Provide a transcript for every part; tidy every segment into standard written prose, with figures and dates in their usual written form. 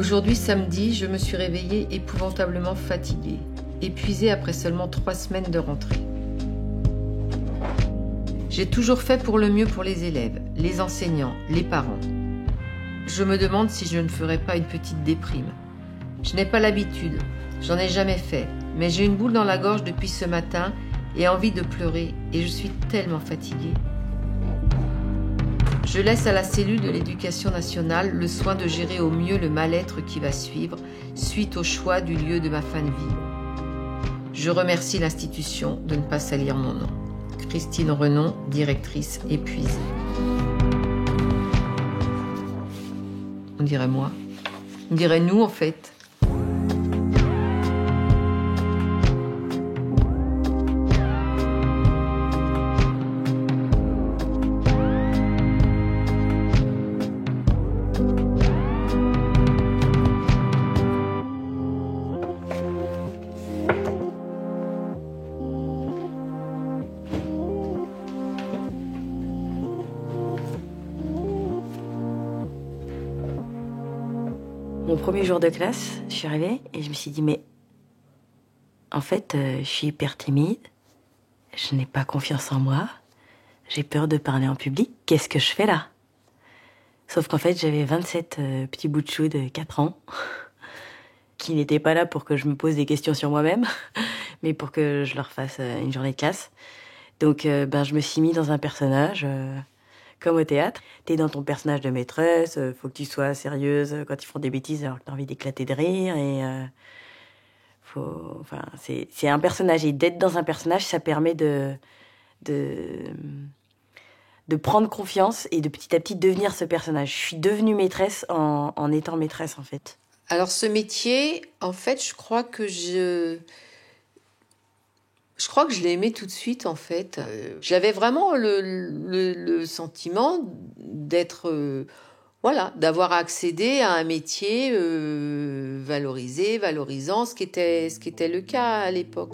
Aujourd'hui, samedi, je me suis réveillée épouvantablement fatiguée, épuisée après seulement 3 semaines de rentrée. J'ai toujours fait pour le mieux pour les élèves, les enseignants, les parents. Je me demande si je ne ferais pas une petite déprime. Je n'ai pas l'habitude, j'en ai jamais fait, mais j'ai une boule dans la gorge depuis ce matin et envie de pleurer, et je suis tellement fatiguée. Je laisse à la cellule de l'éducation nationale le soin de gérer au mieux le mal-être qui va suivre suite au choix du lieu de ma fin de vie. Je remercie l'institution de ne pas salir mon nom. Christine Renon, directrice épuisée. On dirait moi. On dirait nous en fait. Mon premier jour de classe, je suis arrivée et je me suis dit, mais en fait, je suis hyper timide, je n'ai pas confiance en moi, j'ai peur de parler en public, qu'est-ce que je fais là? Sauf qu'en fait, j'avais 27 petits bouts de chou de 4 ans qui n'étaient pas là pour que je me pose des questions sur moi-même, mais pour que je leur fasse une journée de classe. Donc, je me suis mis dans un personnage... Comme au théâtre, t'es dans ton personnage de maîtresse, faut que tu sois sérieuse quand ils font des bêtises alors que t'as envie d'éclater de rire et c'est un personnage et d'être dans un personnage, ça permet de prendre confiance et de petit à petit devenir ce personnage. Je suis devenue maîtresse en étant maîtresse en fait. Alors ce métier, en fait, je crois que je l'ai aimé tout de suite, en fait. J'avais vraiment le sentiment d'être... d'avoir accédé à un métier valorisé, valorisant, ce qui était le cas à l'époque.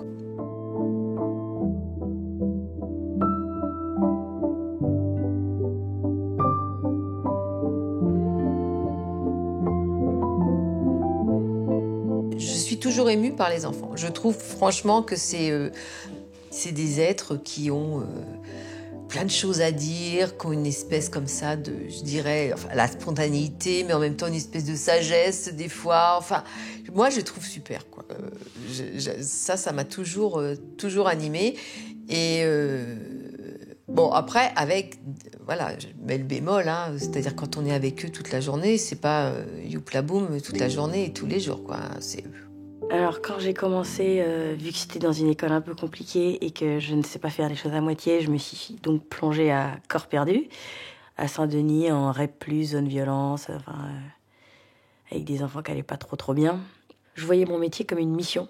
Je suis toujours émue par les enfants. Je trouve franchement que c'est des êtres qui ont plein de choses à dire, qui ont une espèce comme ça de, je dirais, la spontanéité, mais en même temps une espèce de sagesse des fois. Enfin, moi, je trouve super, quoi. Ça m'a toujours animée. Et bon, après, avec, je mets le bémol, hein, c'est-à-dire quand on est avec eux toute la journée, c'est pas youpla boum toute la journée et tous les jours, quoi. C'est... Alors quand j'ai commencé, vu que c'était dans une école un peu compliquée et que je ne sais pas faire les choses à moitié, je me suis donc plongée à corps perdu, à Saint-Denis, en REP+, zone violence, avec des enfants qui allaient pas trop bien. Je voyais mon métier comme une mission.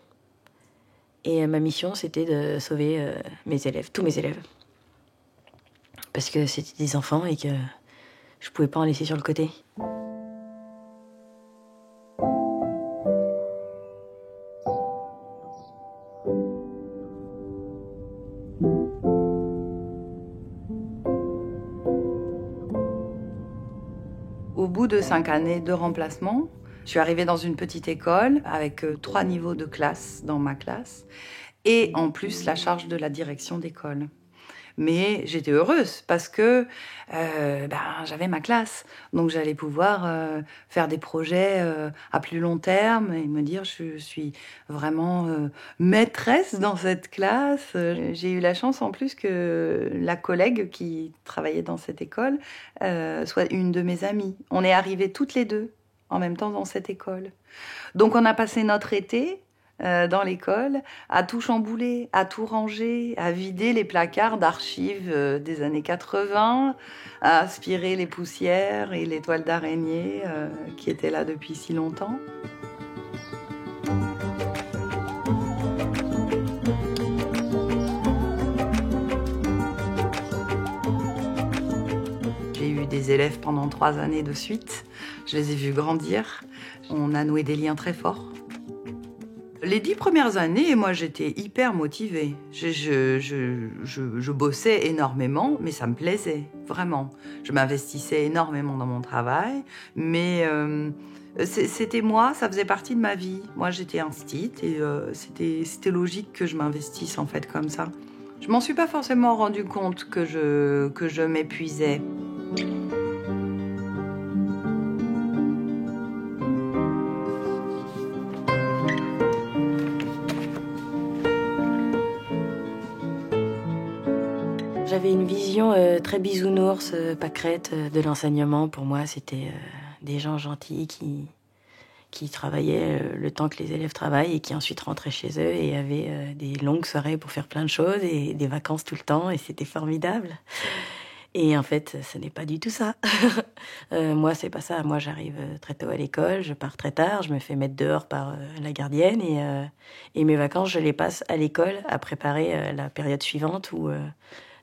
Et ma mission, c'était de sauver mes élèves, tous mes élèves. Parce que c'était des enfants et que je pouvais pas en laisser sur le côté. Au bout de 5 années de remplacement, je suis arrivée dans une petite école avec 3 niveaux de classe dans ma classe et en plus la charge de la direction d'école. Mais j'étais heureuse parce que j'avais ma classe. Donc j'allais pouvoir faire des projets à plus long terme et me dire je suis vraiment maîtresse dans cette classe. J'ai eu la chance en plus que la collègue qui travaillait dans cette école soit une de mes amies. On est arrivées toutes les deux en même temps dans cette école. Donc on a passé notre été dans l'école, à tout chambouler, à tout ranger, à vider les placards d'archives des années 80, à aspirer les poussières et les toiles d'araignée qui étaient là depuis si longtemps. J'ai eu des élèves pendant 3 années de suite. Je les ai vus grandir. On a noué des liens très forts. Les 10 premières années, moi, j'étais hyper motivée. Je bossais énormément, mais ça me plaisait. vraiment. Je m'investissais énormément dans mon travail, mais c'était moi, ça faisait partie de ma vie. Moi, j'étais instite et c'était logique que je m'investisse en fait comme ça. Je m'en suis pas forcément rendu compte que je m'épuisais. J'avais une vision très bisounours, pâquerette de l'enseignement. Pour moi, c'était des gens gentils qui travaillaient le temps que les élèves travaillent et qui ensuite rentraient chez eux et avaient des longues soirées pour faire plein de choses et des vacances tout le temps et c'était formidable. Et en fait, ce n'est pas du tout ça. Moi, c'est pas ça. Moi, j'arrive très tôt à l'école, je pars très tard, je me fais mettre dehors par la gardienne et mes vacances, je les passe à l'école à préparer la période suivante ou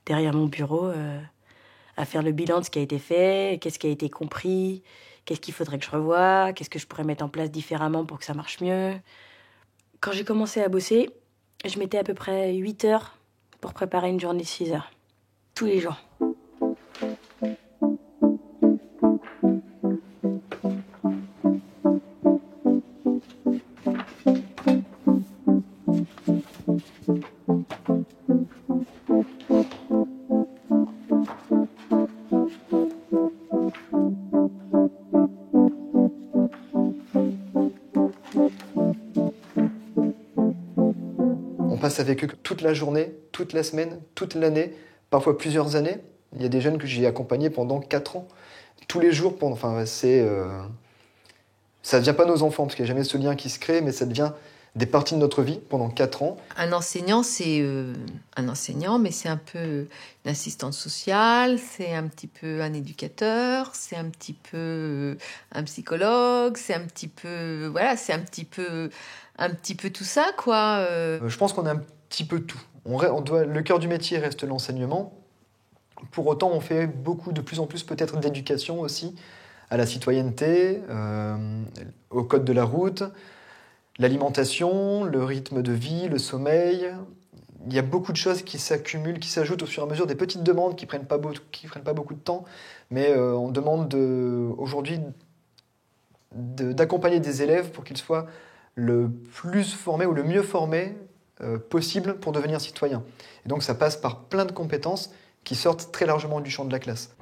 derrière mon bureau à faire le bilan de ce qui a été fait, qu'est-ce qui a été compris, qu'est-ce qu'il faudrait que je revoie, qu'est-ce que je pourrais mettre en place différemment pour que ça marche mieux. Quand j'ai commencé à bosser, je mettais à peu près 8 heures pour préparer une journée de 6 heures. Tous les jours. On passe avec eux toute la journée, toute la semaine, toute l'année, parfois plusieurs années. Il y a des jeunes que j'ai accompagnés pendant 4 ans. Tous les jours, ça ne devient pas nos enfants, parce qu'il n'y a jamais ce lien qui se crée, mais ça devient des parties de notre vie pendant 4 ans. Un enseignant, c'est un enseignant, mais c'est un peu une assistante sociale, c'est un petit peu un éducateur, c'est un petit peu un psychologue, c'est un petit peu... Voilà, c'est un petit peu tout ça, quoi. Je pense qu'on a un petit peu tout. Le cœur du métier reste l'enseignement. Pour autant, on fait de plus en plus peut-être d'éducation aussi, à la citoyenneté, au code de la route, l'alimentation, le rythme de vie, le sommeil. Il y a beaucoup de choses qui s'accumulent, qui s'ajoutent au fur et à mesure, des petites demandes qui prennent pas beaucoup de temps, mais on demande aujourd'hui d'accompagner des élèves pour qu'ils soient le plus formés ou le mieux formés possible pour devenir citoyen. Et donc ça passe par plein de compétences qui sortent très largement du champ de la classe.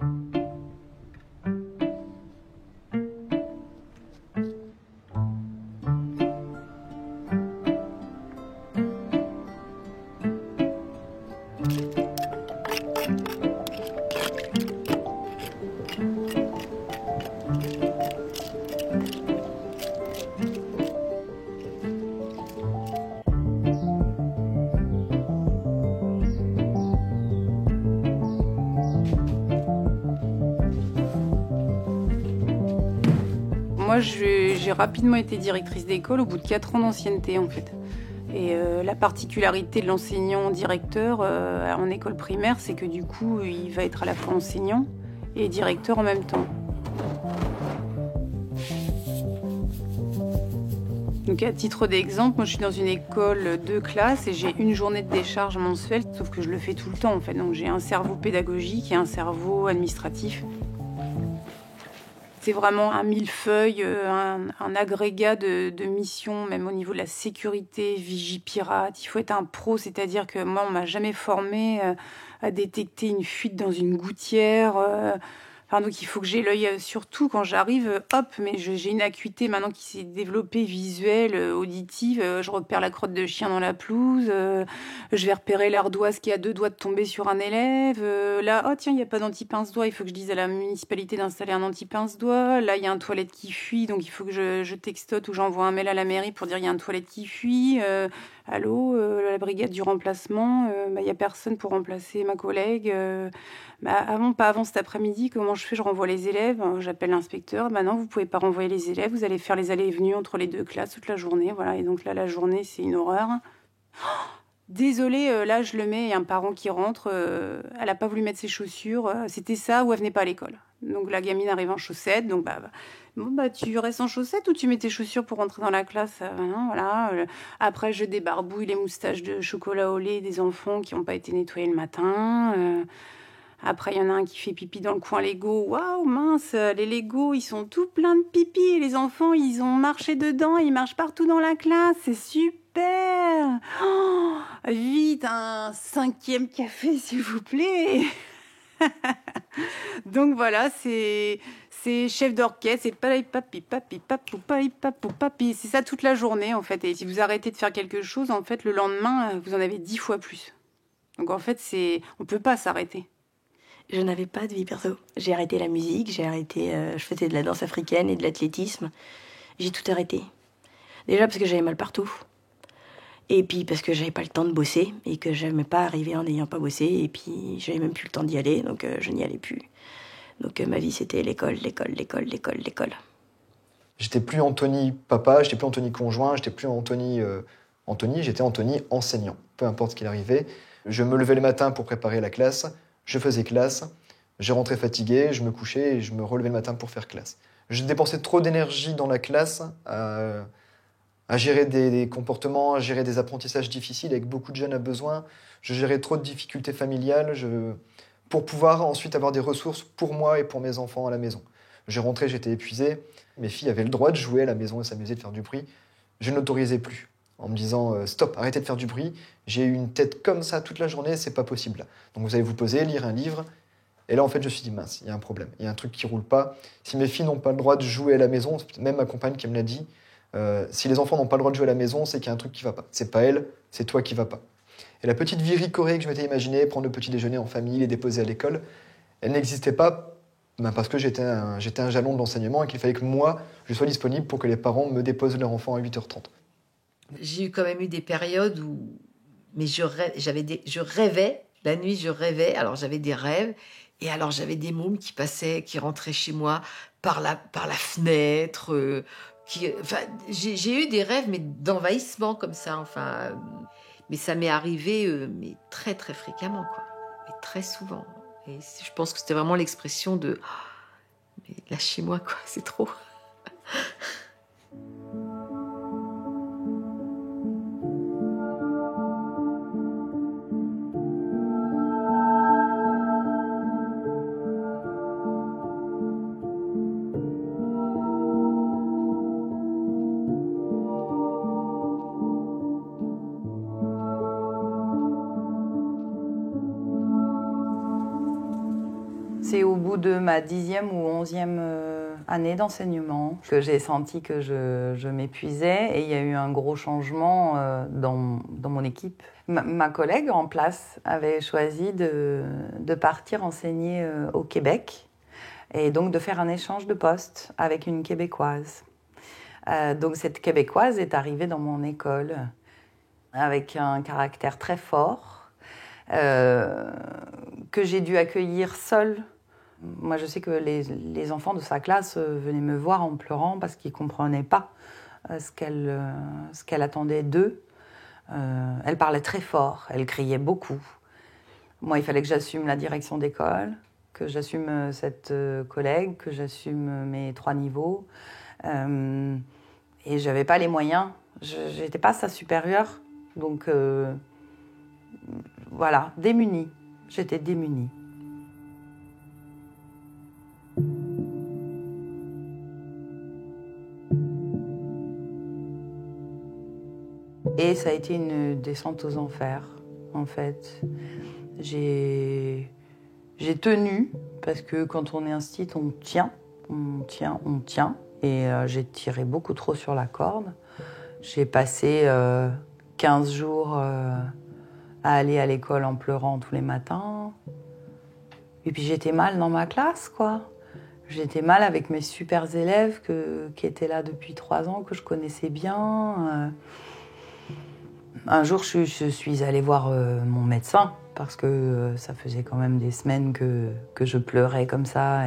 Moi, j'ai rapidement été directrice d'école au bout de 4 ans d'ancienneté, en fait. Et la particularité de l'enseignant-directeur en école primaire, c'est que du coup, il va être à la fois enseignant et directeur en même temps. Donc à titre d'exemple, moi je suis dans une école de classe et j'ai une journée de décharge mensuelle, sauf que je le fais tout le temps en fait. Donc j'ai un cerveau pédagogique et un cerveau administratif. C'est vraiment un millefeuille, un agrégat de missions, même au niveau de la sécurité, Vigipirate. Il faut être un pro, c'est-à-dire que moi, on m'a jamais formé à détecter une fuite dans une gouttière. Donc il faut que j'ai l'œil surtout quand j'arrive, mais j'ai une acuité maintenant qui s'est développée visuelle, auditive. Je repère la crotte de chien dans la pelouse. Je vais repérer l'ardoise qui a 2 doigts de tomber sur un élève. Il n'y a pas d'anti-pince-doigt. Il faut que je dise à la municipalité d'installer un anti-pince-doigt. Là, il y a un toilette qui fuit, donc il faut que je textote ou j'envoie un mail à la mairie pour dire il y a un toilette qui fuit. Allô, la brigade du remplacement, il n'y a personne pour remplacer ma collègue. Pas avant cet après-midi, comment je fais? Je renvoie les élèves, j'appelle l'inspecteur. Non, vous ne pouvez pas renvoyer les élèves, vous allez faire les allées et venues entre les 2 classes toute la journée. Voilà. Et donc là, la journée, c'est une horreur. Désolée, là, je le mets, il y a un parent qui rentre, elle n'a pas voulu mettre ses chaussures, c'était ça, ou elle venait pas à l'école. Donc la gamine arrive en chaussettes, donc tu restes en chaussettes ou tu mets tes chaussures pour rentrer dans la classe? Non, voilà. Après, je débarbouille les moustaches de chocolat au lait des enfants qui n'ont pas été nettoyés le matin. Après, il y en a un qui fait pipi dans le coin Lego. Waouh, mince, les Lego, ils sont tout pleins de pipi. Et les enfants, ils ont marché dedans, ils marchent partout dans la classe. C'est super. Oh, vite, un 5e café, s'il vous plaît. Donc voilà, c'est chef d'orchestre, c'est papi, papi, papi, papou, papi, papou, papi. C'est ça toute la journée, en fait. Et si vous arrêtez de faire quelque chose, en fait, le lendemain, vous en avez 10 fois plus. Donc en fait, on peut pas s'arrêter. Je n'avais pas de vie perso. J'ai arrêté la musique, je faisais de la danse africaine et de l'athlétisme. J'ai tout arrêté. Déjà parce que j'avais mal partout. Et puis parce que j'avais pas le temps de bosser et que j'aimais pas arriver en n'ayant pas bossé. Et puis j'avais même plus le temps d'y aller, donc je n'y allais plus. Donc ma vie, c'était l'école. J'étais plus Anthony papa, j'étais plus Anthony conjoint, j'étais plus Anthony Anthony, j'étais Anthony enseignant. Peu importe ce qu'il arrivait. Je me levais le matin pour préparer la classe, je faisais classe, je rentrais fatigué, je me couchais et je me relevais le matin pour faire classe. Je dépensais trop d'énergie dans la classe à gérer des comportements, à gérer des apprentissages difficiles avec beaucoup de jeunes à besoin. Je gérais trop de difficultés familiales pour pouvoir ensuite avoir des ressources pour moi et pour mes enfants à la maison. Je rentrais, j'étais épuisé. Mes filles avaient le droit de jouer à la maison et s'amuser, de faire du bruit. Je n'autorisais plus en me disant stop, arrêtez de faire du bruit. J'ai eu une tête comme ça toute la journée, c'est pas possible là. Donc vous allez vous poser, lire un livre. Et là, en fait, je me suis dit mince, il y a un problème, il y a un truc qui roule pas. Si mes filles n'ont pas le droit de jouer à la maison, même ma compagne qui me l'a dit, si les enfants n'ont pas le droit de jouer à la maison, c'est qu'il y a un truc qui va pas. C'est pas elle, c'est toi qui va pas. Et la petite vie ricorée que je m'étais imaginée, prendre le petit déjeuner en famille, les déposer à l'école, elle n'existait pas parce que j'étais un jalon de l'enseignement et qu'il fallait que moi, je sois disponible pour que les parents me déposent leur enfant à 8h30. J'ai quand même eu des périodes où mais je rêvais, la nuit je rêvais, alors j'avais des rêves, et alors j'avais des mômes qui passaient, qui rentraient chez moi par la fenêtre, enfin, j'ai eu des rêves mais d'envahissement comme ça, enfin, mais ça m'est arrivé mais très très fréquemment, quoi, mais très souvent. Et je pense que c'était vraiment l'expression de oh, mais lâchez-moi, quoi, c'est trop. C'est au bout de ma 10e ou 11e année d'enseignement que j'ai senti que je m'épuisais et il y a eu un gros changement dans mon équipe. Ma collègue en place avait choisi de partir enseigner au Québec et donc de faire un échange de poste avec une Québécoise. Donc cette Québécoise est arrivée dans mon école avec un caractère très fort que j'ai dû accueillir seule. Moi, je sais que les enfants de sa classe venaient me voir en pleurant parce qu'ils ne comprenaient pas ce qu'elle attendait d'eux. Elle parlait très fort, elle criait beaucoup. Moi, il fallait que j'assume la direction d'école, que j'assume cette collègue, que j'assume mes 3 niveaux. Et je n'avais pas les moyens. Je n'étais pas sa supérieure. Donc, voilà, démunie. J'étais démunie. Et ça a été une descente aux enfers, en fait. J'ai tenu, parce que quand on est instit, on tient. Et j'ai tiré beaucoup trop sur la corde. J'ai passé 15 jours à aller à l'école en pleurant tous les matins. Et puis j'étais mal dans ma classe, quoi. J'étais mal avec mes super élèves qui étaient là depuis 3 ans, que je connaissais bien. Un jour, je suis allée voir mon médecin parce que ça faisait quand même des semaines que je pleurais comme ça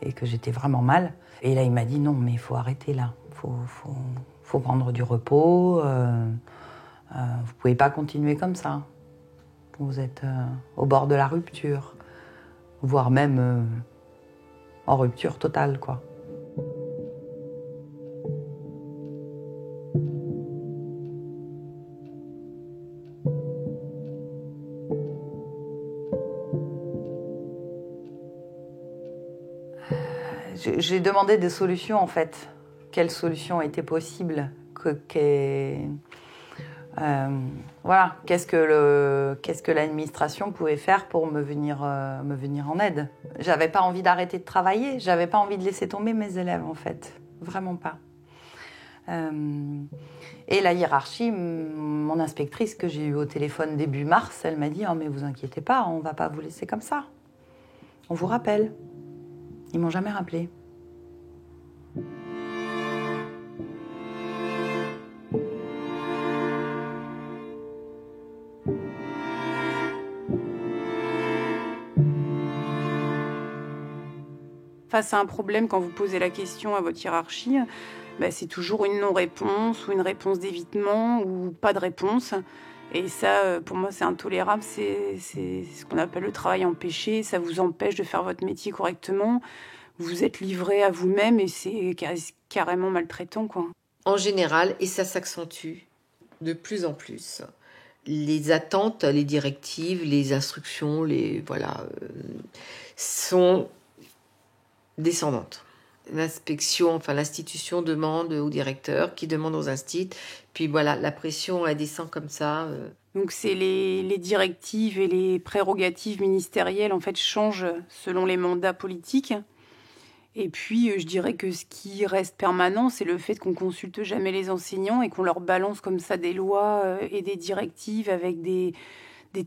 et que j'étais vraiment mal. Et là, il m'a dit non, mais il faut arrêter là. Faut prendre du repos. Vous pouvez pas continuer comme ça. Vous êtes au bord de la rupture, voire même en rupture totale, quoi. J'ai demandé des solutions, en fait. Quelles solutions étaient possibles voilà, qu'est-ce que l'administration pouvait faire pour me venir en aide. J'avais pas envie d'arrêter de travailler, j'avais pas envie de laisser tomber mes élèves, en fait. Vraiment pas. Et la hiérarchie, mon inspectrice que j'ai eue au téléphone début mars, elle m'a dit « Oh, mais vous inquiétez pas, on va pas vous laisser comme ça. On vous rappelle. » Ils m'ont jamais rappelé. Face à un problème, quand vous posez la question à votre hiérarchie, c'est toujours une non-réponse ou une réponse d'évitement ou pas de réponse. Et ça, pour moi, c'est intolérable. C'est ce qu'on appelle le travail empêché. Ça vous empêche de faire votre métier correctement. Vous êtes livré à vous-même et c'est carrément maltraitant, quoi. En général, et ça s'accentue de plus en plus, les attentes, les directives, les instructions, sont descendantes. L'institution demande au directeur, qui demande aux instituts, puis voilà, la pression, elle descend comme ça. Donc c'est les directives et les prérogatives ministérielles, en fait, changent selon les mandats politiques. Et puis, je dirais que ce qui reste permanent, c'est le fait qu'on consulte jamais les enseignants et qu'on leur balance comme ça des lois et des directives avec des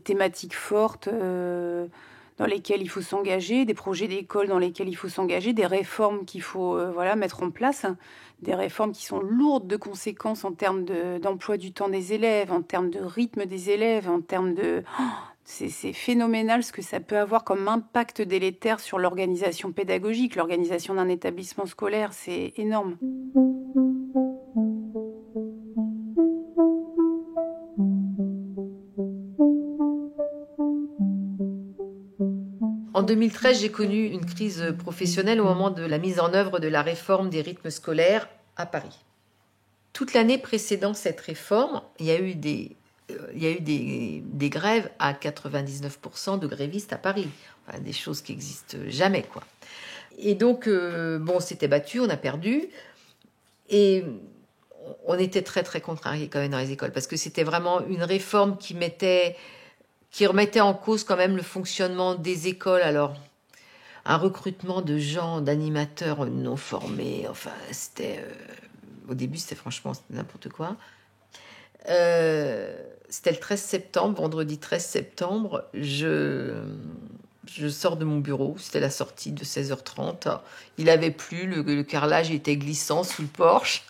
thématiques fortes dans lesquelles il faut s'engager, des projets d'école dans lesquels il faut s'engager, des réformes qu'il faut mettre en place, des réformes qui sont lourdes de conséquences en termes d'emploi du temps des élèves, en termes de rythme des élèves, en termes de... C'est phénoménal ce que ça peut avoir comme impact délétère sur l'organisation pédagogique, l'organisation d'un établissement scolaire, c'est énorme. En 2013, j'ai connu une crise professionnelle au moment de la mise en œuvre de la réforme des rythmes scolaires à Paris. Toute l'année précédant cette réforme, il y a eu des grèves à 99% de grévistes à Paris. Enfin, des choses qui n'existent jamais, quoi. Et donc, on s'était battu, on a perdu. Et on était très, très contrariés quand même dans les écoles parce que c'était vraiment une réforme qui remettait en cause quand même le fonctionnement des écoles. Alors, un recrutement de gens, d'animateurs non formés, enfin, c'était... au début, c'était n'importe quoi. C'était le 13 septembre, vendredi 13 septembre, je sors de mon bureau, c'était la sortie de 16h30. Il avait plu, le carrelage était glissant sous le porche.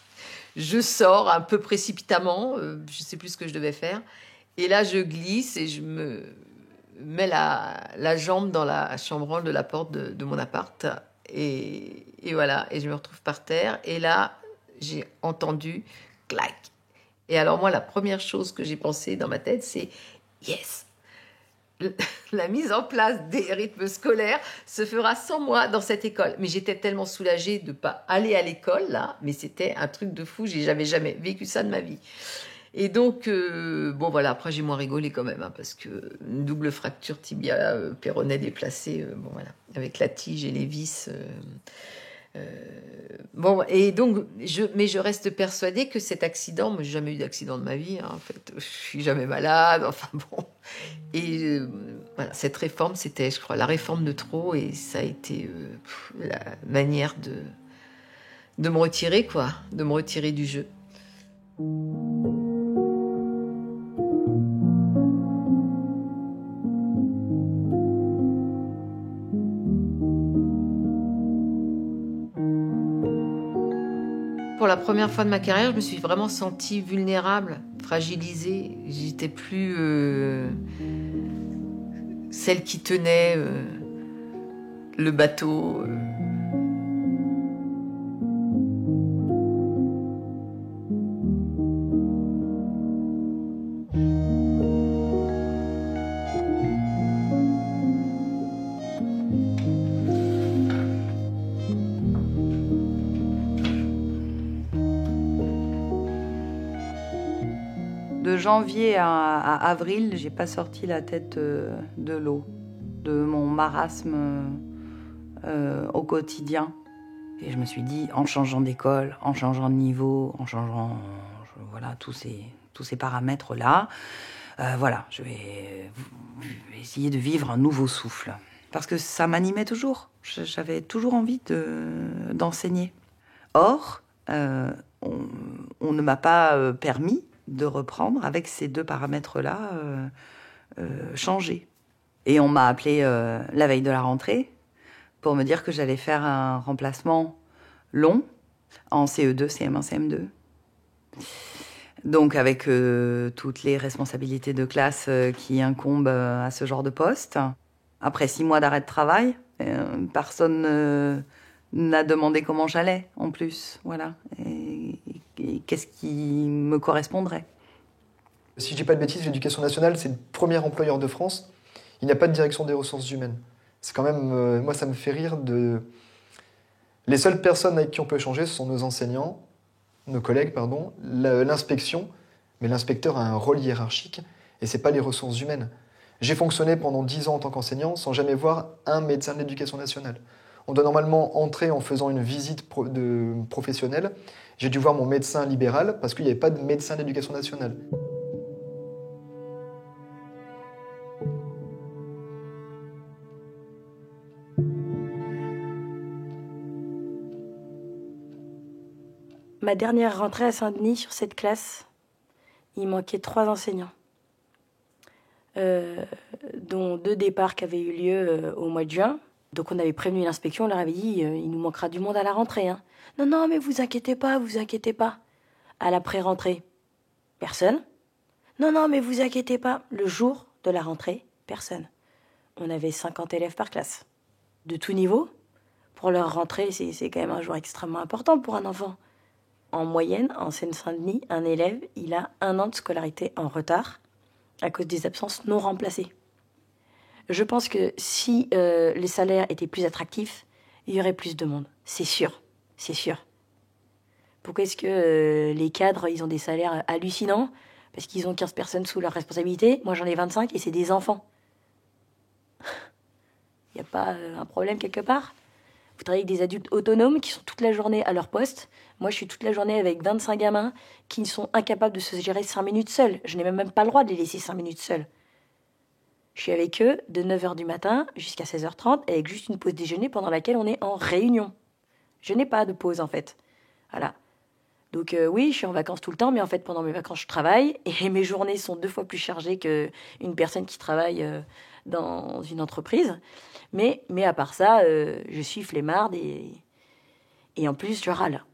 Je sors un peu précipitamment, je ne sais plus ce que je devais faire. Et là, je glisse et je me mets la jambe dans la chambranle de la porte de mon appart. Et voilà, et je me retrouve par terre. Et là, j'ai entendu clac. Et alors moi, la première chose que j'ai pensé dans ma tête, c'est « Yes !» La mise en place des rythmes scolaires se fera sans moi dans cette école. Mais j'étais tellement soulagée de ne pas aller à l'école, là. Mais c'était un truc de fou, j'avais jamais vécu ça de ma vie. Et donc, après j'ai moins rigolé quand même, parce que une double fracture tibia, péroné déplacé, avec la tige et les vis... et donc, je reste persuadée que cet accident, moi j'ai jamais eu d'accident de ma vie, en fait, je suis jamais malade, et cette réforme, c'était, je crois, la réforme de trop, et ça a été la manière de me retirer, de me retirer du jeu. Pour la première fois de ma carrière, je me suis vraiment sentie vulnérable, fragilisée. J'étais plus celle qui tenait le bateau. De janvier à avril, j'ai pas sorti la tête de l'eau, de mon marasme au quotidien. Et je me suis dit, en changeant d'école, en changeant de niveau, en changeant tous ces paramètres-là, je vais essayer de vivre un nouveau souffle. Parce que ça m'animait toujours. J'avais toujours envie d'enseigner. Or, on ne m'a pas permis de reprendre avec ces 2 paramètres-là changés. Et on m'a appelé la veille de la rentrée pour me dire que j'allais faire un remplacement long en CE2, CM1, CM2. Donc avec toutes les responsabilités de classe qui incombent à ce genre de poste. Après 6 mois d'arrêt de travail, personne n'a demandé comment j'allais en plus. Voilà. Et qu'est-ce qui me correspondrait. Si je dis pas de bêtises, l'éducation nationale, c'est le premier employeur de France. Il n'y a pas de direction des ressources humaines. C'est quand même, moi ça me fait rire Les seules personnes avec qui on peut échanger, ce sont nos enseignants, nos collègues, pardon, l'inspection, mais l'inspecteur a un rôle hiérarchique et c'est pas les ressources humaines. J'ai fonctionné pendant 10 ans en tant qu'enseignant sans jamais voir un médecin de l'éducation nationale. On doit normalement entrer en faisant une visite professionnelle. J'ai dû voir mon médecin libéral parce qu'il n'y avait pas de médecin de l'éducation nationale. Ma dernière rentrée à Saint-Denis, sur cette classe, il manquait 3 enseignants, dont 2 départs qui avaient eu lieu au mois de juin. Donc on avait prévenu l'inspection, on leur avait dit il nous manquera du monde à la rentrée. Hein. Non, mais vous inquiétez pas. À la pré-rentrée, personne. Non, mais vous inquiétez pas. Le jour de la rentrée, personne. On avait 50 élèves par classe, de tout niveau. Pour leur rentrée, c'est quand même un jour extrêmement important pour un enfant. En moyenne, en Seine-Saint-Denis, un élève, il a 1 an de scolarité en retard à cause des absences non remplacées. Je pense que si les salaires étaient plus attractifs, il y aurait plus de monde. C'est sûr. Pourquoi est-ce que les cadres, ils ont des salaires hallucinants? Parce qu'ils ont 15 personnes sous leur responsabilité. Moi, j'en ai 25 et c'est des enfants. Il n'y a pas un problème quelque part? Vous travaillez avec des adultes autonomes qui sont toute la journée à leur poste. Moi, je suis toute la journée avec 25 gamins qui sont incapables de se gérer 5 minutes seuls. Je n'ai même pas le droit de les laisser 5 minutes seuls. Je suis avec eux de 9h du matin jusqu'à 16h30 avec juste une pause déjeuner pendant laquelle on est en réunion. Je n'ai pas de pause, en fait. Voilà. Donc oui, je suis en vacances tout le temps, mais en fait, pendant mes vacances, je travaille. Et mes journées sont 2 fois plus chargées qu'une personne qui travaille dans une entreprise. Mais à part ça, je suis flemmarde et en plus, je râle.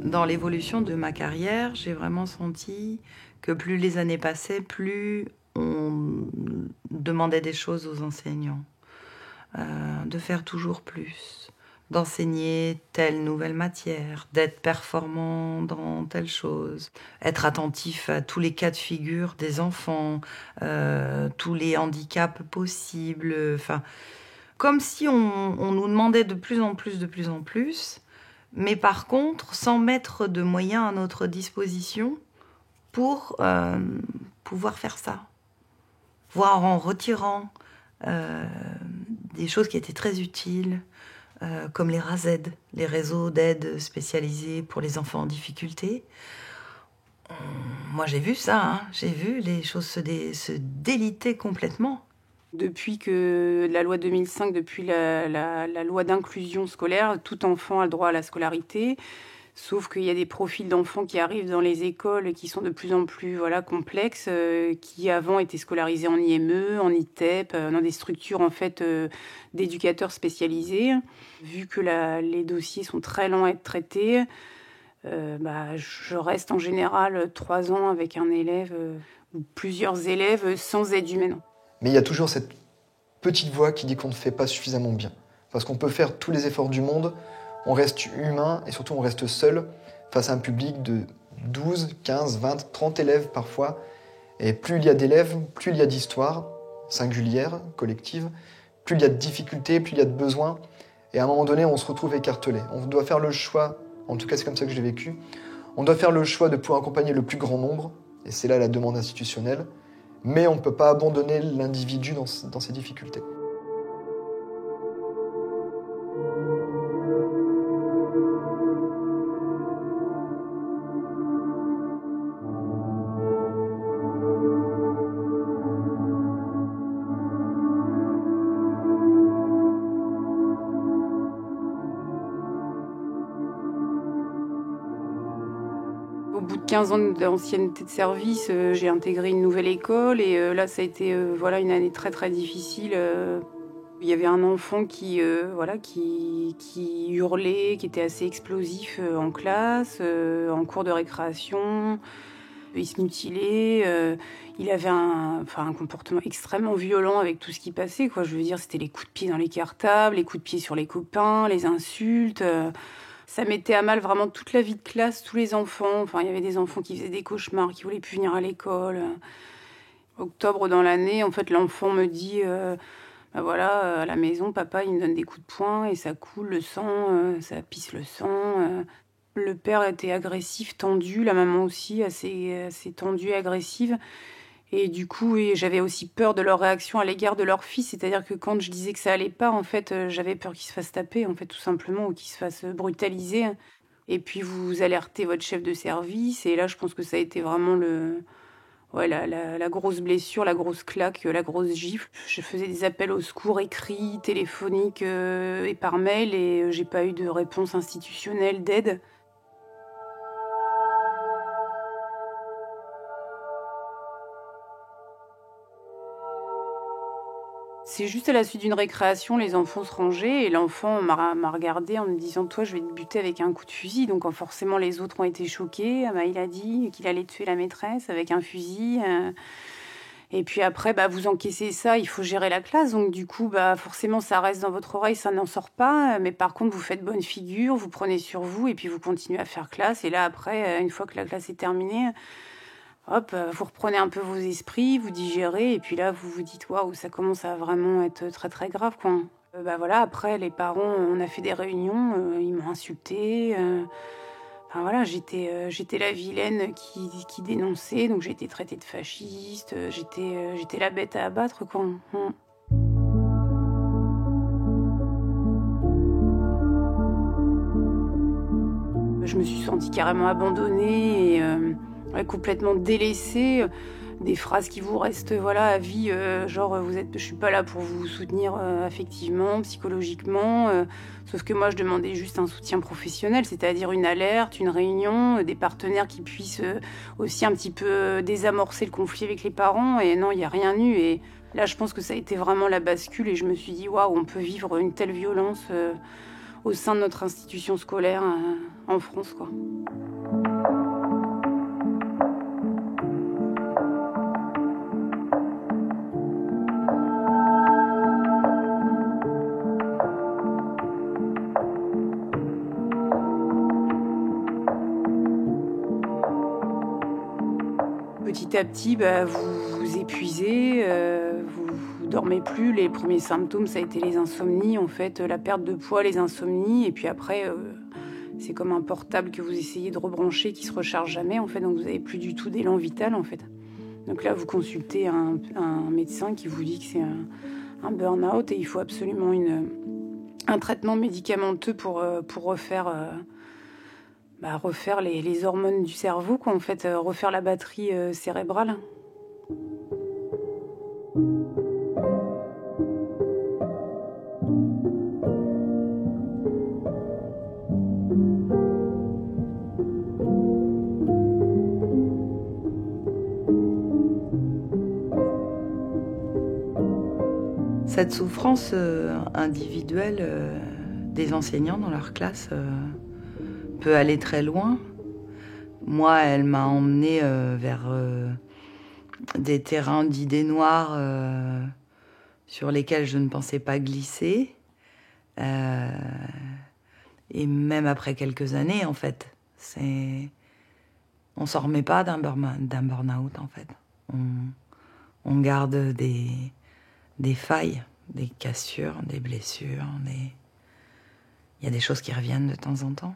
Dans l'évolution de ma carrière, j'ai vraiment senti que plus les années passaient, plus on demandait des choses aux enseignants. De faire toujours plus, d'enseigner telle nouvelle matière, d'être performant dans telle chose, être attentif à tous les cas de figure des enfants, tous les handicaps possibles, comme si on nous demandait de plus en plus, mais par contre, sans mettre de moyens à notre disposition pour pouvoir faire ça, voire en retirant des choses qui étaient très utiles, comme les RASED, les réseaux d'aide spécialisés pour les enfants en difficulté. Moi, j'ai vu ça, j'ai vu les choses se déliter complètement. Depuis que la loi 2005, depuis la loi d'inclusion scolaire, tout enfant a le droit à la scolarité. Sauf qu'il y a des profils d'enfants qui arrivent dans les écoles qui sont de plus en plus complexes, qui avant étaient scolarisés en IME, en ITEP, dans des structures en fait d'éducateurs spécialisés. Vu que les dossiers sont très lents à être traités, je reste en général 3 ans avec un élève ou plusieurs élèves sans aide humaine. Mais il y a toujours cette petite voix qui dit qu'on ne fait pas suffisamment bien. Parce qu'on peut faire tous les efforts du monde, on reste humain et surtout on reste seul face à un public de 12, 15, 20, 30 élèves parfois. Et plus il y a d'élèves, plus il y a d'histoires singulières, collectives, plus il y a de difficultés, plus il y a de besoins. Et à un moment donné, on se retrouve écartelé. On doit faire le choix En tout cas, c'est comme ça que je l'ai vécu. On doit faire le choix de pouvoir accompagner le plus grand nombre, et c'est là la demande institutionnelle, mais on ne peut pas abandonner l'individu dans ses difficultés. Au bout de 15 ans d'ancienneté de service, j'ai intégré une nouvelle école et là, ça a été une année très très difficile. Il y avait un enfant qui hurlait, qui était assez explosif en classe, en cours de récréation. Il se mutilait. Il avait un comportement extrêmement violent avec tout ce qui passait, quoi. Je veux dire, c'était les coups de pied dans les cartables, les coups de pied sur les copains, les insultes. Ça mettait à mal vraiment toute la vie de classe, tous les enfants. Enfin, il y avait des enfants qui faisaient des cauchemars, qui voulaient plus venir à l'école. Octobre dans l'année, en fait, l'enfant me dit à la maison, papa, il me donne des coups de poing et ça coule le sang, ça pisse le sang. Le père était agressif, tendu, la maman aussi, assez tendue et agressive. Et du coup, j'avais aussi peur de leur réaction à l'égard de leur fils. C'est-à-dire que quand je disais que ça allait pas, en fait, j'avais peur qu'il se fasse taper, en fait, tout simplement, ou qu'il se fasse brutaliser. Et puis, vous alertez votre chef de service. Et là, je pense que ça a été vraiment la grosse blessure, la grosse claque, la grosse gifle. Je faisais des appels au secours écrits, téléphoniques et par mail. Et j'ai pas eu de réponse institutionnelle, d'aide. C'est juste à la suite d'une récréation, les enfants se rangeaient et l'enfant m'a regardé en me disant « Toi, je vais te buter avec un coup de fusil ». Donc forcément, les autres ont été choqués. Il a dit qu'il allait tuer la maîtresse avec un fusil. Et puis après, vous encaissez ça, il faut gérer la classe. Donc du coup, forcément, ça reste dans votre oreille, ça n'en sort pas. Mais par contre, vous faites bonne figure, vous prenez sur vous et puis vous continuez à faire classe. Et là, après, une fois que la classe est terminée... Hop, vous reprenez un peu vos esprits, vous digérez, et puis là, vous vous dites, waouh, ça commence à vraiment être très très grave, quoi. Après, les parents, on a fait des réunions, ils m'ont insultée. J'étais la vilaine qui dénonçait, donc j'ai été traitée de fasciste, j'étais la bête à abattre, quoi. Je me suis sentie carrément abandonnée et... complètement délaissée, des phrases qui vous restent à vie, je suis pas là pour vous soutenir affectivement, psychologiquement, sauf que moi je demandais juste un soutien professionnel, c'est-à-dire une alerte, une réunion, des partenaires qui puissent aussi un petit peu désamorcer le conflit avec les parents, et non, il n'y a rien eu, et là je pense que ça a été vraiment la bascule, et je me suis dit waouh, on peut vivre une telle violence au sein de notre institution scolaire en France, quoi. Petit à petit, vous vous épuisez, vous dormez plus. Les premiers symptômes, ça a été les insomnies, en fait, la perte de poids, les insomnies. Et puis après, c'est comme un portable que vous essayez de rebrancher qui se recharge jamais, en fait. Donc vous n'avez plus du tout d'élan vital, en fait. Donc là, vous consultez un médecin qui vous dit que c'est un burn-out et il faut absolument un traitement médicamenteux pour refaire... refaire les hormones du cerveau, quoi, en fait, refaire la batterie cérébrale. Cette souffrance individuelle des enseignants dans leur classe peut aller très loin. Moi, elle m'a emmenée vers des terrains d'idées noires sur lesquels je ne pensais pas glisser. Et même après quelques années, en fait, on s'en remet pas d'un burn-out, en fait. On garde des failles, des cassures, des blessures. Il y a des choses qui reviennent de temps en temps.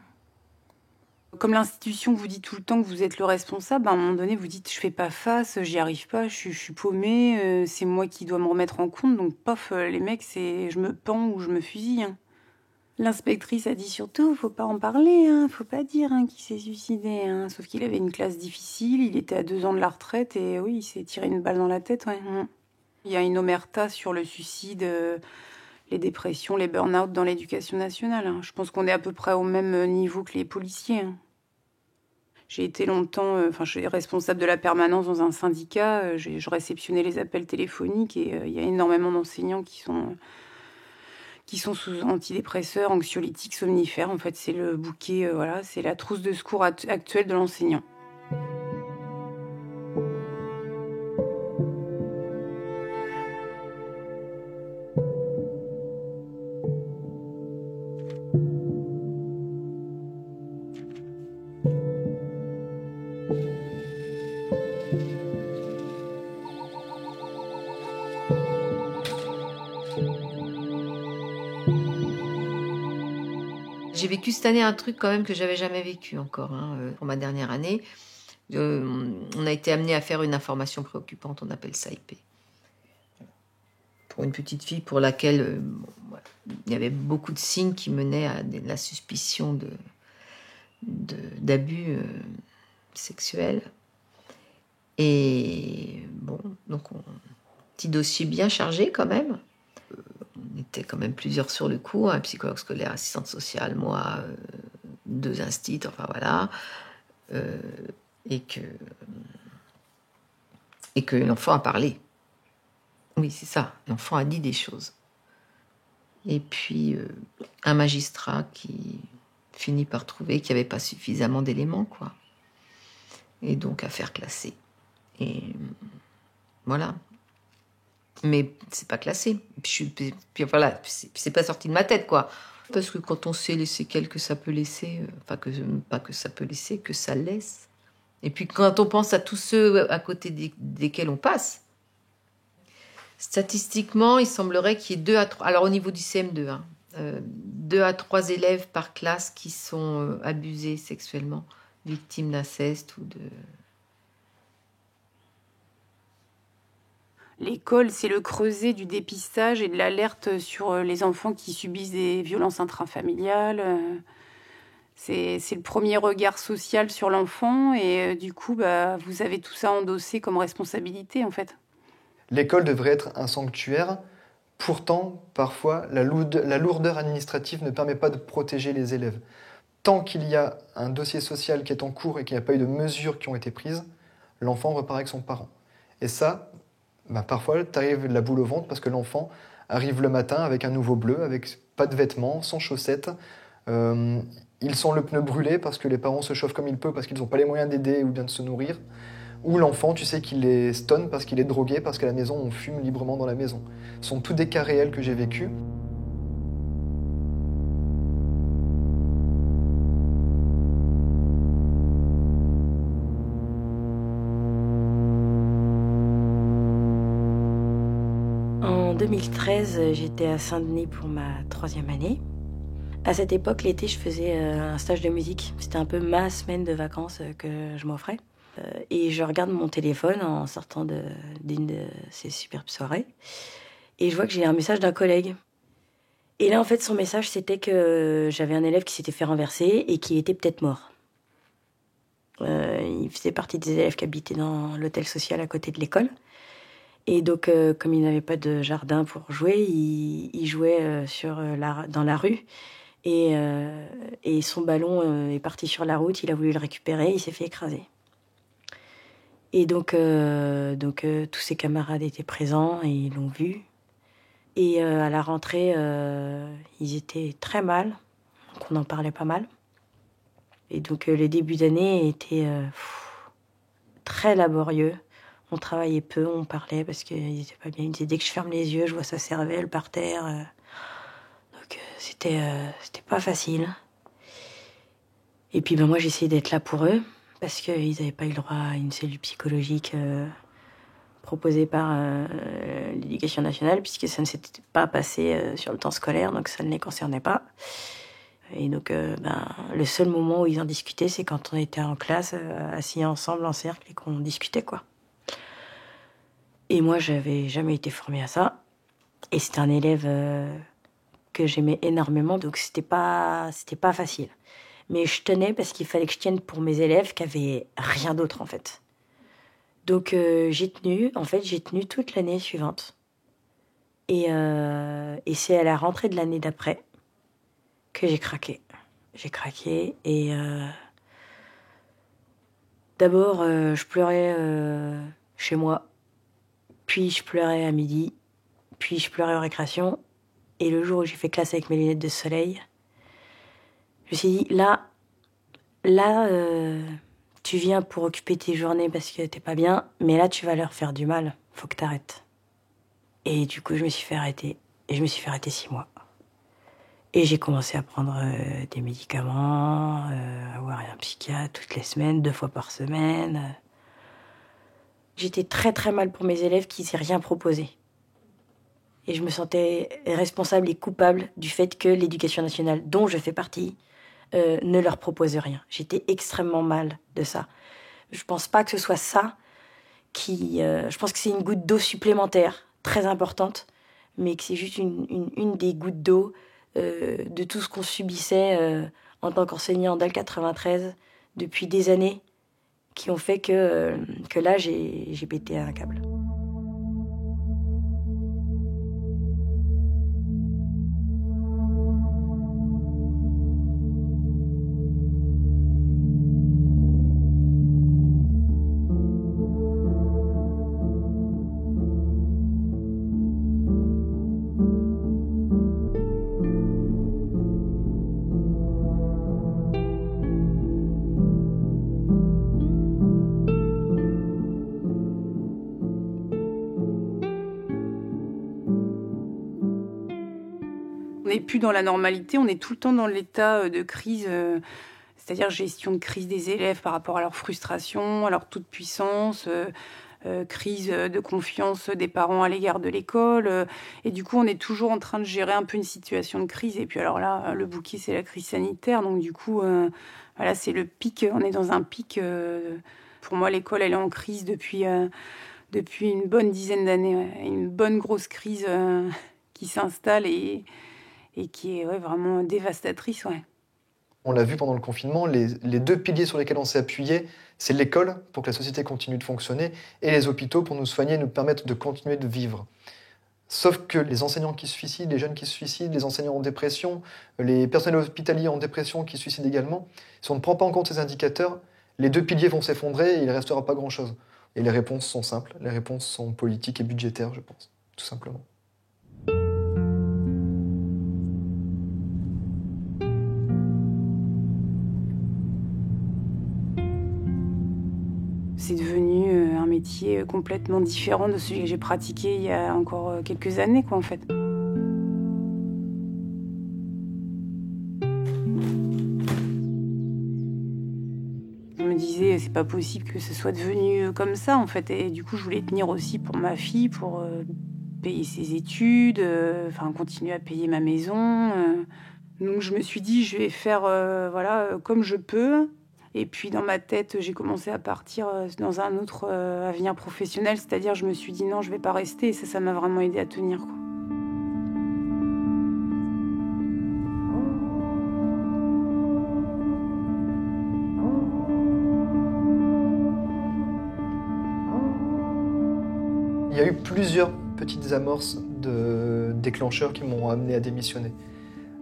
Comme l'institution vous dit tout le temps que vous êtes le responsable, à un moment donné, vous dites « je fais pas face, j'y arrive pas, je suis paumée, c'est moi qui dois me remettre en compte ». Donc, pof, les mecs, c'est je me pends ou je me fusille. L'inspectrice a dit surtout, faut pas en parler, faut pas dire qu'il s'est suicidé. Sauf qu'il avait une classe difficile, il était à 2 ans de la retraite et oui, il s'est tiré une balle dans la tête. Ouais. Il y a une omerta sur le suicide, les dépressions, les burn-out dans l'éducation nationale. Je pense qu'on est à peu près au même niveau que les policiers. J'ai été longtemps, je suis responsable de la permanence dans un syndicat, je réceptionnais les appels téléphoniques et il y a énormément d'enseignants qui sont sous antidépresseurs, anxiolytiques, somnifères. En fait, c'est le bouquet, c'est la trousse de secours actuelle de l'enseignant. J'ai vécu cette année un truc quand même que j'avais jamais vécu encore, pour ma dernière année. On a été amené à faire une information préoccupante, on appelle ça IP. Pour une petite fille pour laquelle il y avait beaucoup de signes qui menaient à la suspicion d'abus sexuels. Et bon, donc petit dossier bien chargé quand même. On était quand même plusieurs sur le coup, un psychologue scolaire, assistante sociale, moi, 2 instits, enfin voilà. Et que l'enfant a parlé. Oui, c'est ça, l'enfant a dit des choses. Et puis, un magistrat qui finit par trouver qu'il n'y avait pas suffisamment d'éléments, quoi. Et donc, affaire classée. Et voilà. Mais c'est pas classé. Puis voilà, c'est pas sorti de ma tête, quoi. Parce que quand on sait les séquelles que ça peut laisser, pas que ça peut laisser, que ça laisse. Et puis quand on pense à tous ceux à côté desquels on passe, statistiquement, il semblerait qu'il y ait 2 à 3, alors au niveau du CM2, 2 à 3 élèves par classe qui sont abusés sexuellement, victimes d'inceste ou de... L'école, c'est le creuset du dépistage et de l'alerte sur les enfants qui subissent des violences intrafamiliales. C'est le premier regard social sur l'enfant et du coup, vous avez tout ça endossé comme responsabilité, en fait. L'école devrait être un sanctuaire. Pourtant, parfois, la lourdeur administrative ne permet pas de protéger les élèves. Tant qu'il y a un dossier social qui est en cours et qu'il n'y a pas eu de mesures qui ont été prises, l'enfant repart avec son parent. Et ça... parfois, t'arrives de la boule au ventre parce que l'enfant arrive le matin avec un nouveau bleu, avec pas de vêtements, sans chaussettes. Ils sont le pneu brûlé parce que les parents se chauffent comme ils peuvent parce qu'ils n'ont pas les moyens d'aider ou bien de se nourrir. Ou l'enfant, tu sais qu'il est stone parce qu'il est drogué, parce qu'à la maison, on fume librement dans la maison. Ce sont tous des cas réels que j'ai vécus. En 2013, j'étais à Saint-Denis pour ma 3e année. À cette époque, l'été, je faisais un stage de musique. C'était un peu ma semaine de vacances que je m'offrais. Et je regarde mon téléphone en sortant d'une de ces superbes soirées. Et je vois que j'ai un message d'un collègue. Et là, en fait, son message, c'était que j'avais un élève qui s'était fait renverser et qui était peut-être mort. Il faisait partie des élèves qui habitaient dans l'hôtel social à côté de l'école. Et donc, comme il n'avait pas de jardin pour jouer, il jouait dans la rue. Et son ballon est parti sur la route, il a voulu le récupérer, il s'est fait écraser. Et donc tous ses camarades étaient présents et ils l'ont vu. Et à la rentrée, ils étaient très mal, donc on en parlait pas mal. Et donc les débuts d'année étaient très laborieux. On travaillait peu, on parlait parce qu'ils étaient pas bien. Ils disaient, dès que je ferme les yeux, je vois sa cervelle par terre. Donc c'était pas facile. Et puis moi, j'essayais d'être là pour eux parce qu'ils n'avaient pas eu le droit à une cellule psychologique proposée par l'Éducation nationale puisque ça ne s'était pas passé sur le temps scolaire, donc ça ne les concernait pas. Et donc, le seul moment où ils en discutaient, c'est quand on était en classe, assis ensemble en cercle et qu'on discutait, quoi. Et moi, j'avais jamais été formée à ça. Et c'était un élève que j'aimais énormément, donc c'était pas facile. Mais je tenais parce qu'il fallait que je tienne pour mes élèves qui avaient rien d'autre, en fait. Donc, j'ai tenu toute l'année suivante. Et c'est à la rentrée de l'année d'après que j'ai craqué. J'ai craqué et d'abord, je pleurais chez moi. Puis je pleurais à midi. Puis je pleurais en récréation. Et le jour où j'ai fait classe avec mes lunettes de soleil, je me suis dit, là, tu viens pour occuper tes journées parce que t'es pas bien, mais là, tu vas leur faire du mal. Faut que t'arrêtes. Et du coup, je me suis fait arrêter. Et je me suis fait arrêter 6 mois. Et j'ai commencé à prendre des médicaments, à voir un psychiatre toutes les semaines, 2 fois par semaine. J'étais très très mal pour mes élèves qui ne s'est rien proposé. Et je me sentais responsable et coupable du fait que l'éducation nationale, dont je fais partie, ne leur propose rien. J'étais extrêmement mal de ça. Je pense pas que ce soit ça qui... je pense que c'est une goutte d'eau supplémentaire, très importante, mais que c'est juste une des gouttes d'eau de tout ce qu'on subissait en tant qu'enseignant dans le 93 depuis des années, qui ont fait que là, j'ai pété un câble. On n'est plus dans la normalité, on est tout le temps dans l'état de crise, c'est-à-dire gestion de crise des élèves par rapport à leur frustration, à leur toute-puissance, crise de confiance des parents à l'égard de l'école. Et du coup, on est toujours en train de gérer un peu une situation de crise. Et puis alors là, le bouquet, c'est la crise sanitaire. Donc du coup, voilà, c'est le pic. On est dans un pic. Pour moi, l'école, elle est en crise depuis une bonne dizaine d'années. Ouais. Une bonne grosse crise qui s'installe et qui est vraiment dévastatrice. Ouais. On l'a vu pendant le confinement, les 2 piliers sur lesquels on s'est appuyé, c'est l'école, pour que la société continue de fonctionner, et les hôpitaux, pour nous soigner et nous permettre de continuer de vivre. Sauf que les enseignants qui se suicident, les jeunes qui se suicident, les enseignants en dépression, les personnels hospitaliers en dépression qui se suicident également, si on ne prend pas en compte ces indicateurs, les 2 piliers vont s'effondrer et il ne restera pas grand-chose. Et les réponses sont simples, les réponses sont politiques et budgétaires, je pense, tout simplement. C'est devenu un métier complètement différent de celui que j'ai pratiqué il y a encore quelques années, quoi, en fait. Je me disais, c'est pas possible que ce soit devenu comme ça, en fait. Et du coup, je voulais tenir aussi pour ma fille, pour payer ses études, continuer à payer ma maison. Donc, je me suis dit, je vais faire comme je peux. Et puis dans ma tête, j'ai commencé à partir dans un autre avenir professionnel, c'est-à-dire je me suis dit non, je vais pas rester, et ça m'a vraiment aidé à tenir, quoi. Il y a eu plusieurs petites amorces de déclencheurs qui m'ont amené à démissionner.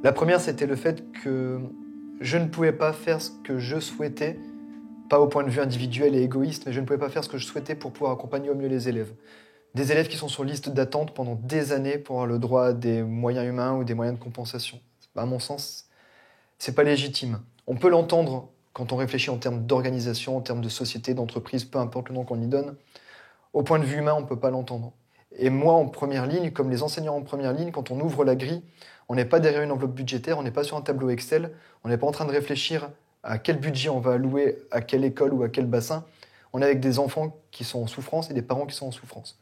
La première, c'était le fait que je ne pouvais pas faire ce que je souhaitais, pas au point de vue individuel et égoïste, mais je ne pouvais pas faire ce que je souhaitais pour pouvoir accompagner au mieux les élèves. Des élèves qui sont sur liste d'attente pendant des années pour avoir le droit à des moyens humains ou des moyens de compensation. À mon sens, c'est pas légitime. On peut l'entendre quand on réfléchit en termes d'organisation, en termes de société, d'entreprise, peu importe le nom qu'on y donne. Au point de vue humain, on ne peut pas l'entendre. Et moi, en première ligne, comme les enseignants en première ligne, quand on ouvre la grille, on n'est pas derrière une enveloppe budgétaire, on n'est pas sur un tableau Excel, on n'est pas en train de réfléchir à quel budget on va allouer à quelle école ou à quel bassin. On est avec des enfants qui sont en souffrance et des parents qui sont en souffrance.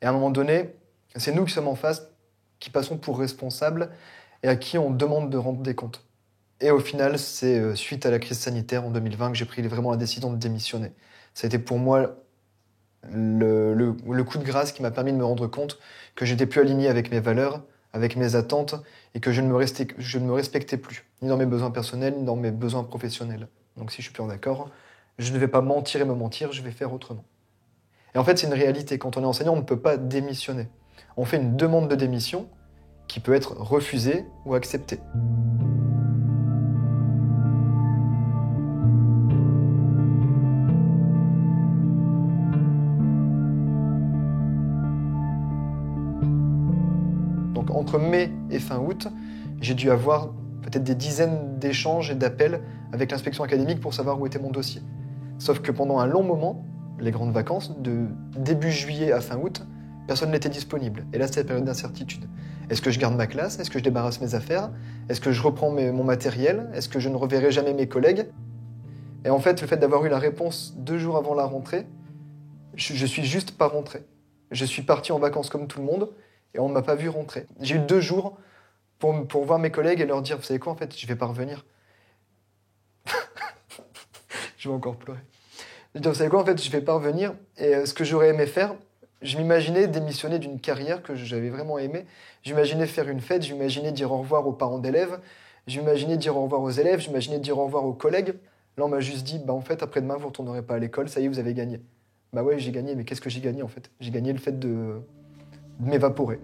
Et à un moment donné, c'est nous qui sommes en face, qui passons pour responsables et à qui on demande de rendre des comptes. Et au final, c'est suite à la crise sanitaire en 2020 que j'ai pris vraiment la décision de démissionner. Ça a été pour moi le coup de grâce qui m'a permis de me rendre compte que j'étais plus aligné avec mes valeurs, avec mes attentes, et que je ne me respectais plus, ni dans mes besoins personnels, ni dans mes besoins professionnels. Donc si je suis plus en accord, je ne vais pas mentir et me mentir, je vais faire autrement. Et en fait, c'est une réalité. Quand on est enseignant, on ne peut pas démissionner. On fait une demande de démission qui peut être refusée ou acceptée. Donc entre mai et fin août, j'ai dû avoir peut-être des dizaines d'échanges et d'appels avec l'inspection académique pour savoir où était mon dossier. Sauf que pendant un long moment, les grandes vacances, de début juillet à fin août, personne n'était disponible. Et là, c'est la période d'incertitude. Est-ce que je garde ma classe? Est-ce que je débarrasse mes affaires? Est-ce que je reprends mon matériel? Est-ce que je ne reverrai jamais mes collègues? Et en fait, le fait d'avoir eu la réponse 2 jours avant la rentrée, je suis juste pas rentré. Je suis parti en vacances comme tout le monde et on ne m'a pas vu rentrer. J'ai eu 2 jours pour voir mes collègues et leur dire, vous savez quoi, en fait, je vais pas revenir. Je vais encore pleurer. Je dis, vous savez quoi, en fait, je vais pas revenir. Et ce que j'aurais aimé faire, je m'imaginais démissionner d'une carrière que j'avais vraiment aimée. J'imaginais faire une fête, j'imaginais dire au revoir aux parents d'élèves, j'imaginais dire au revoir aux élèves, j'imaginais dire au revoir aux collègues. Là, on m'a juste dit, en fait, après-demain, vous ne retournerez pas à l'école, ça y est, vous avez gagné. Bah ouais, j'ai gagné, mais qu'est-ce que j'ai gagné, en fait? J'ai gagné le fait de m'évaporer.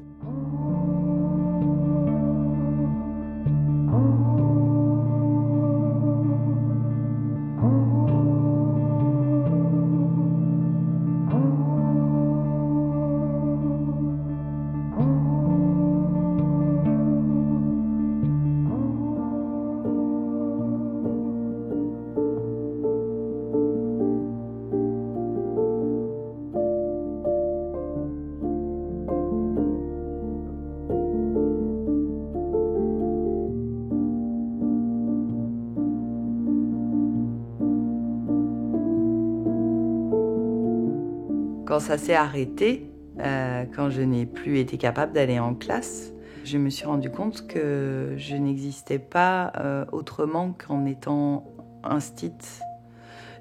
Quand ça s'est arrêté, quand je n'ai plus été capable d'aller en classe, je me suis rendu compte que je n'existais pas autrement qu'en étant instite.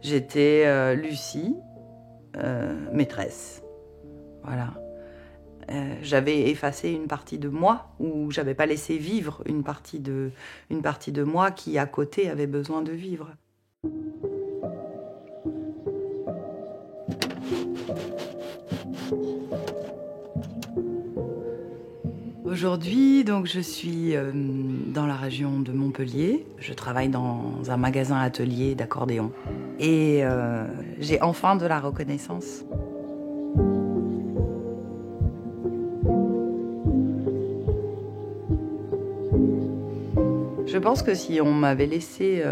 J'étais Lucie, maîtresse. Voilà. J'avais effacé une partie de moi, ou j'avais pas laissé vivre une partie de moi qui, à côté, avait besoin de vivre. Aujourd'hui, donc, je suis dans la région de Montpellier. Je travaille dans un magasin atelier d'accordéon. Et j'ai enfin de la reconnaissance. Je pense que si on m'avait laissé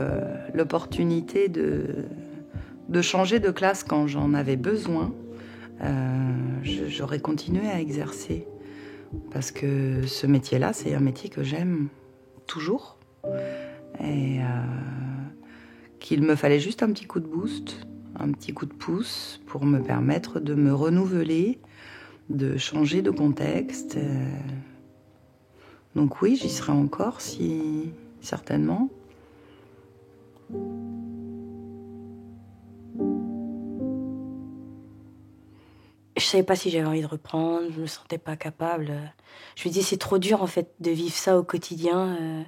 l'opportunité de changer de classe quand j'en avais besoin, j'aurais continué à exercer. Parce que ce métier-là, c'est un métier que j'aime toujours. Et qu'il me fallait juste un petit coup de boost, un petit coup de pouce pour me permettre de me renouveler, de changer de contexte. Donc oui, j'y serai encore, certainement. Je savais pas si j'avais envie de reprendre, je me sentais pas capable. Je me disais, c'est trop dur en fait de vivre ça au quotidien.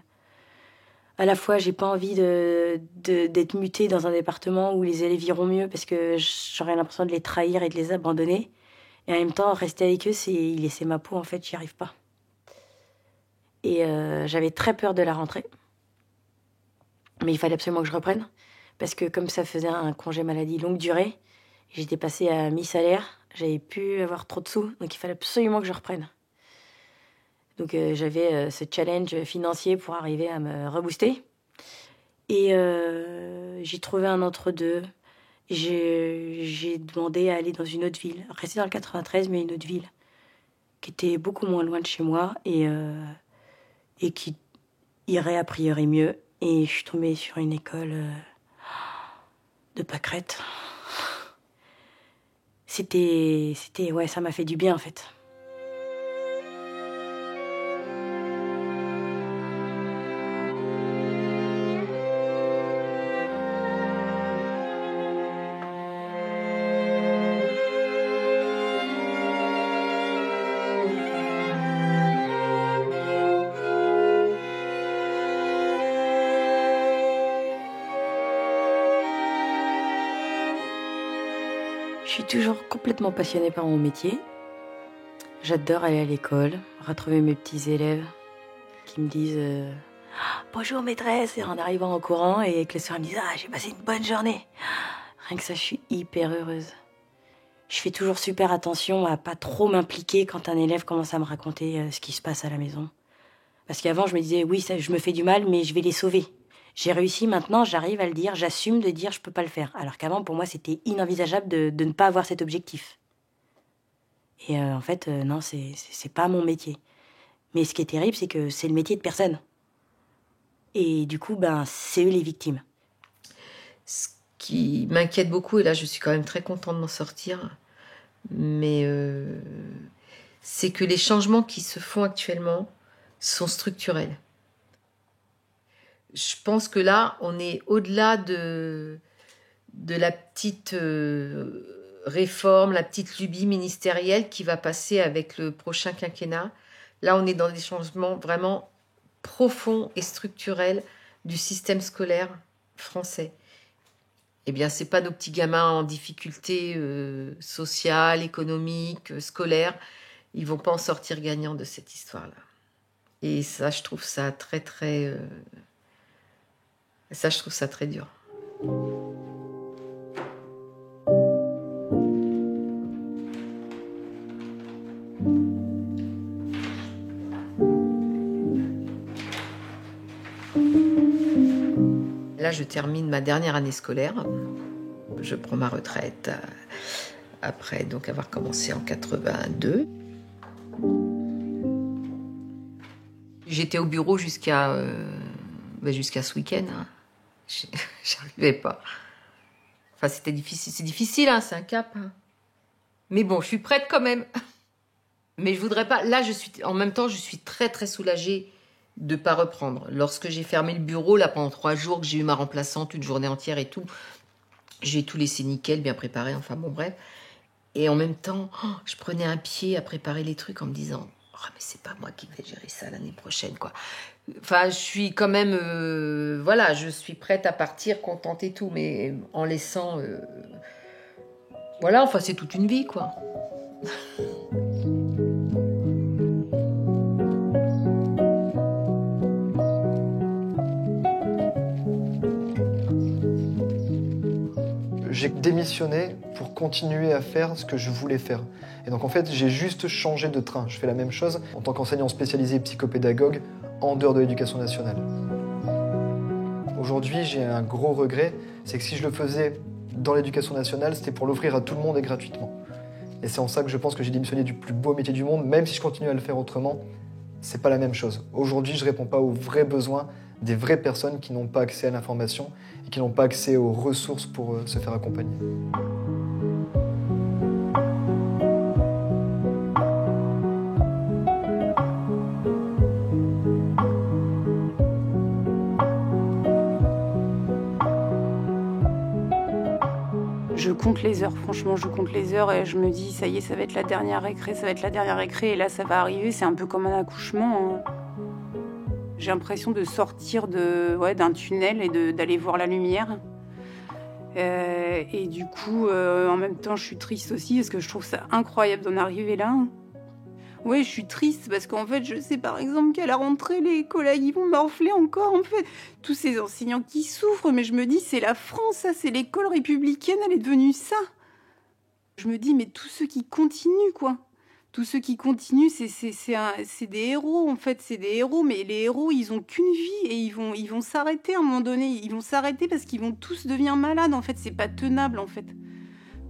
À la fois, j'ai pas envie d'être mutée dans un département où les élèves iront mieux parce que j'aurais l'impression de les trahir et de les abandonner. Et en même temps, rester avec eux, c'est y laisser ma peau, en fait, j'y arrive pas. Et j'avais très peur de la rentrée. Mais il fallait absolument que je reprenne. Parce que comme ça faisait un congé maladie longue durée, j'étais passée à mi-salaire, j'avais pu avoir trop de sous, donc il fallait absolument que je reprenne. Donc j'avais ce challenge financier pour arriver à me rebooster. Et j'ai trouvé un entre-deux. J'ai demandé à aller dans une autre ville, rester dans le 93, mais une autre ville, qui était beaucoup moins loin de chez moi et qui irait a priori mieux. Et je suis tombée sur une école de pâquerettes. Ouais, ça m'a fait du bien en fait. Je suis toujours complètement passionnée par mon métier. J'adore aller à l'école, retrouver mes petits élèves qui me disent bonjour maîtresse, en arrivant en courant, et que le soir ils me disent j'ai passé une bonne journée. Rien que ça, je suis hyper heureuse. Je fais toujours super attention à pas trop m'impliquer quand un élève commence à me raconter ce qui se passe à la maison. Parce qu'avant, je me disais oui, ça, je me fais du mal, mais je vais les sauver. J'ai réussi maintenant, j'arrive à le dire, j'assume de dire je peux pas le faire. Alors qu'avant, pour moi, c'était inenvisageable de ne pas avoir cet objectif. Et en fait, non, c'est pas mon métier. Mais ce qui est terrible, c'est que c'est le métier de personne. Et du coup, c'est eux les victimes. Ce qui m'inquiète beaucoup, et là je suis quand même très contente d'en sortir, mais c'est que les changements qui se font actuellement sont structurels. Je pense que là, on est au-delà de la petite réforme, la petite lubie ministérielle qui va passer avec le prochain quinquennat. Là, on est dans des changements vraiment profonds et structurels du système scolaire français. Eh bien, c'est pas nos petits gamins en difficulté sociale, économique, scolaire. Ils vont pas en sortir gagnants de cette histoire-là. Et ça, je trouve ça très, très... Ça, je trouve ça très dur. Là, je termine ma dernière année scolaire. Je prends ma retraite après donc avoir commencé en 82. J'étais au bureau jusqu'à ce week-end. Hein. J'arrivais pas. Enfin, c'était difficile. C'est difficile, hein, c'est un cap. Hein. Mais bon, je suis prête quand même. Mais je voudrais pas. Là, en même temps, je suis très très soulagée de pas reprendre. Lorsque j'ai fermé le bureau, là, pendant 3 jours, que j'ai eu ma remplaçante, une journée entière et tout, j'ai tout laissé nickel, bien préparé, enfin bon, bref. Et en même temps, je prenais un pied à préparer les trucs en me disant « Oh, mais c'est pas moi qui vais gérer ça l'année prochaine, quoi. » Enfin, je suis quand même... voilà, je suis prête à partir, contente et tout, mais en laissant... Voilà, enfin, c'est toute une vie, quoi. J'ai démissionné pour continuer à faire ce que je voulais faire. Et donc en fait, j'ai juste changé de train. Je fais la même chose en tant qu'enseignant spécialisé psychopédagogue en dehors de l'éducation nationale. Aujourd'hui, j'ai un gros regret, c'est que si je le faisais dans l'éducation nationale, c'était pour l'offrir à tout le monde et gratuitement. Et c'est en ça que je pense que j'ai démissionné du plus beau métier du monde, même si je continue à le faire autrement, c'est pas la même chose. Aujourd'hui, je réponds pas aux vrais besoins des vraies personnes qui n'ont pas accès à l'information et qui n'ont pas accès aux ressources pour se faire accompagner. Je compte les heures, franchement, je compte les heures et je me dis, ça y est, ça va être la dernière récré, ça va être la dernière récré, et là, ça va arriver, c'est un peu comme un accouchement. Hein. J'ai l'impression de sortir d'un tunnel et d'aller voir la lumière. Et du coup, en même temps, je suis triste aussi parce que je trouve ça incroyable d'en arriver là. Ouais, je suis triste parce qu'en fait, je sais par exemple qu'à la rentrée, les collègues, ils vont morfler encore, en fait. Tous ces enseignants qui souffrent, mais je me dis, c'est la France, ça, c'est l'école républicaine, elle est devenue ça. Je me dis, mais tous ceux qui continuent, quoi. Tous ceux qui continuent, c'est des héros, en fait, c'est des héros, mais les héros, ils ont qu'une vie et ils vont s'arrêter à un moment donné. Ils vont s'arrêter parce qu'ils vont tous devenir malades, en fait, c'est pas tenable, en fait.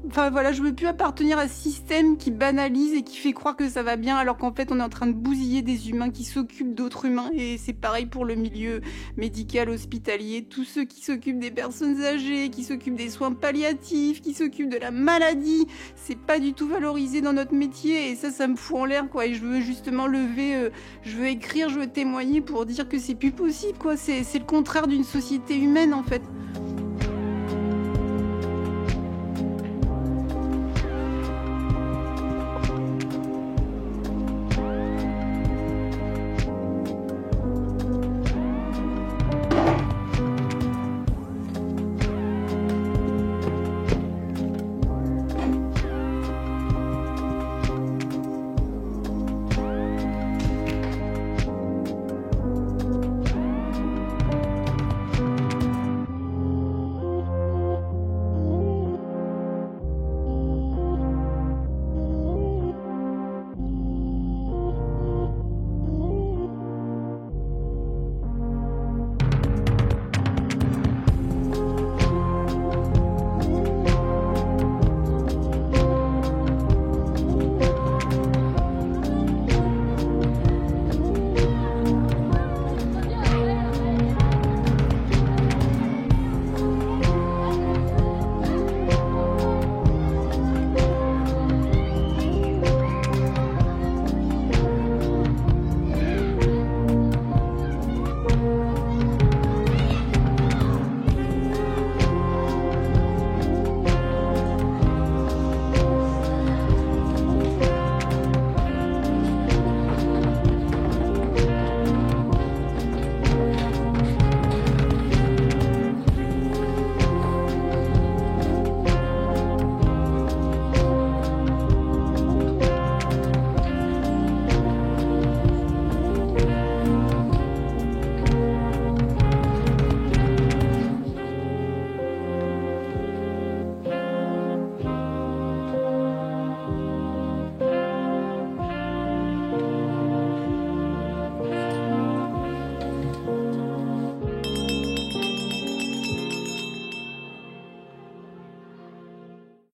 Enfin voilà, je veux plus appartenir à ce système qui banalise et qui fait croire que ça va bien alors qu'en fait on est en train de bousiller des humains qui s'occupent d'autres humains, et c'est pareil pour le milieu médical, hospitalier, tous ceux qui s'occupent des personnes âgées, qui s'occupent des soins palliatifs, qui s'occupent de la maladie, c'est pas du tout valorisé dans notre métier et ça me fout en l'air quoi, et je veux justement je veux écrire, je veux témoigner pour dire que c'est plus possible quoi, c'est le contraire d'une société humaine en fait.